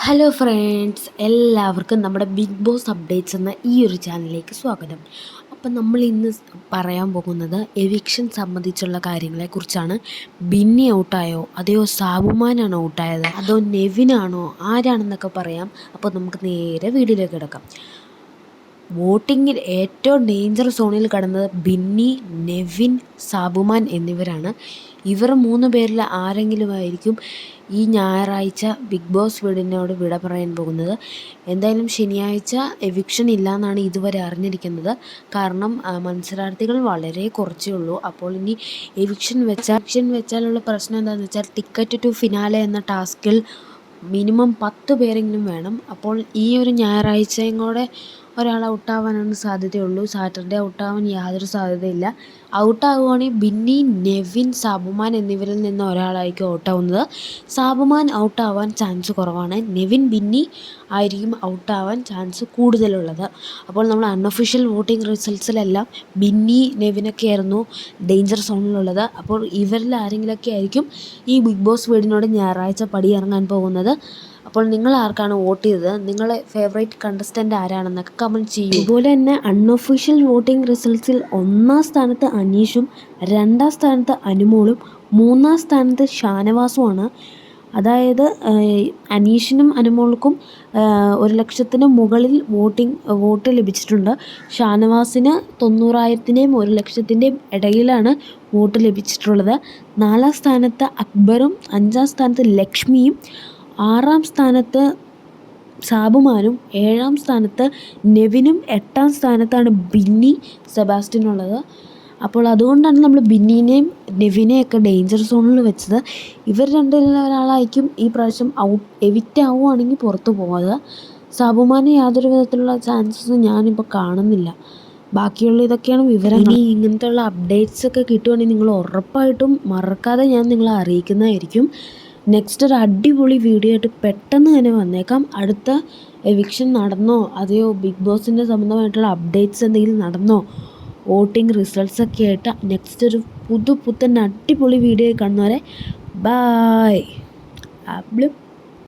Hello friends, എല്ലാവർക്കും നമ്മുടെ big boss updates എന്ന ഈ ഒരു ചാനലിലേക്ക് സ്വാഗതം. അപ്പം നമ്മൾ ഇന്ന് പറയാൻ പോകുന്നത് എവിക്ഷൻ സംബന്ധിച്ചുള്ള കാര്യങ്ങളെക്കുറിച്ചാണ്. ബിന്നി ഔട്ടായോ, അതെയോ സാബുമാനാണോ ഔട്ടായത്, അതോ നെവിനാണോ, ആരാണെന്നൊക്കെ പറയാം. അപ്പോൾ നമുക്ക് നേരെ വീഡിയോയിലേക്ക് കിടക്കാം. വോട്ടിങ്ങിൽ ഏറ്റവും ഡേഞ്ചർ സോണിൽ കടന്നത് ബിന്നി, നെവിൻ, സാബുമാൻ എന്നിവരാണ്. ഇവർ 3 പേരിൽ ആരെങ്കിലും ആയിരിക്കും ഈ ഞായറാഴ്ച ബിഗ് ബോസ് വീടിനോട് വിട പറയാൻ പോകുന്നത്. എന്തായാലും ശനിയാഴ്ച എവിക്ഷൻ ഇല്ല എന്നാണ് ഇതുവരെ അറിഞ്ഞിരിക്കുന്നത്. കാരണം മത്സരാർത്ഥികൾ വളരെ കുറച്ചേ ഉള്ളൂ. അപ്പോൾ ഇനി എവിക്ഷൻ വെച്ചാലുള്ള പ്രശ്നം എന്താണെന്ന് വെച്ചാൽ, ടിക്കറ്റ് ടു ഫിനാലെ എന്ന ടാസ്കിൽ മിനിമം 10 പേരെങ്കിലും വേണം. അപ്പോൾ ഈ ഒരു ഞായറാഴ്ചയും കൂടെ ഒരാൾ ഔട്ടാവാനാണ് സാധ്യതയുള്ളൂ. സാറ്റർഡേ ഔട്ടാവാൻ യാതൊരു സാധ്യതയില്ല. ഔട്ടാവുകയാണെങ്കിൽ ബിന്നി, നെവിൻ, സാബുമാൻ എന്നിവരിൽ നിന്ന് ഒരാളായിരിക്കും ഔട്ടാവുന്നത്. സാബുമാൻ ഔട്ടാവാൻ ചാൻസ് കുറവാണ്. നെവിൻ, ബിന്നി ആയിരിക്കും ഔട്ടാവാൻ ചാൻസ് കൂടുതലുള്ളത്. അപ്പോൾ നമ്മൾ അൺഒഫീഷ്യൽ വോട്ടിംഗ് റിസൾട്ട്സിലെല്ലാം ബിന്നി, നെവിനൊക്കെ ആയിരുന്നു ഡേഞ്ചർ സോണിലുള്ളത്. അപ്പോൾ ഇവരിൽ ആരെങ്കിലുമൊക്കെ ആയിരിക്കും ഈ ബിഗ് ബോസ് വീടിനോട് ഞായറാഴ്ച പടിയിറങ്ങാൻ പോകുന്നത്. അപ്പോൾ നിങ്ങൾ ആർക്കാണ് വോട്ട് ചെയ്തത്, നിങ്ങളെ ഫേവറേറ്റ് കണ്ടസ്റ്റൻ്റ് ആരാണെന്നൊക്കെ കമൻറ്റ് ചെയ്യും. അതുപോലെ തന്നെ അൺഒഫീഷ്യൽ വോട്ടിംഗ് റിസൾട്ട്സിൽ 1-ാം സ്ഥാനത്ത് അനീഷും 2-ാം സ്ഥാനത്ത് അനുമോളും 3-ാം സ്ഥാനത്ത് ഷാനവാസുമാണ്. അതായത് അനീഷിനും അനുമോൾക്കും 1,00,000-ന് മുകളിൽ വോട്ട് ലഭിച്ചിട്ടുണ്ട്. ഷാനവാസിന് 90,000-ൻ്റെയും 1,00,000-ൻ്റെയും ഇടയിലാണ് വോട്ട് ലഭിച്ചിട്ടുള്ളത്. 4-ാം സ്ഥാനത്ത് അക്ബറും 5-ാം സ്ഥാനത്ത് ലക്ഷ്മിയും 6-ാം സ്ഥാനത്ത് സാബുമാനും 7-ാം സ്ഥാനത്ത് നെവിനും 8-ാം സ്ഥാനത്താണ് ബിന്നി, സെബാസ്റ്റ്യനുള്ളത്. അപ്പോൾ അതുകൊണ്ടാണ് നമ്മൾ ബിന്നിനെയും നെവിനെയൊക്കെ ഡേഞ്ചർ സോണിൽ വെച്ചത്. ഇവർ രണ്ടിൽ ഒരാളായിരിക്കും ഈ പ്രാവശ്യം എവിക്റ്റ് ആവുകയാണെങ്കിൽ പുറത്തു പോകാതെ. സാബുമാന് യാതൊരു വിധത്തിലുള്ള ചാൻസസും ഞാനിപ്പോൾ കാണുന്നില്ല. ബാക്കിയുള്ള ഇതൊക്കെയാണ് വിവരം. ഇനി ഇങ്ങനത്തെയുള്ള അപ്ഡേറ്റ്സ് ഒക്കെ കിട്ടുവാണെങ്കിൽ നിങ്ങൾ ഉറപ്പായിട്ടും മറക്കാതെ ഞാൻ നിങ്ങളെ അറിയിക്കുന്നതായിരിക്കും. നെക്സ്റ്റ് ഒരു അടിപൊളി വീഡിയോ ആയിട്ട് പെട്ടെന്ന് തന്നെ വന്നേക്കാം. അടുത്ത എവിക്ഷൻ നടന്നോ, അതെയോ ബിഗ് ബോസിൻ്റെ സംബന്ധമായിട്ടുള്ള അപ്ഡേറ്റ്സ് എന്തെങ്കിലും നടന്നോ, വോട്ടിംഗ് റിസൾട്ട്സ് ഒക്കെ ആയിട്ട് നെക്സ്റ്റ് ഒരു പുത്തൻ അടിപൊളി വീഡിയോ കാണുന്നവരെ ബായ്.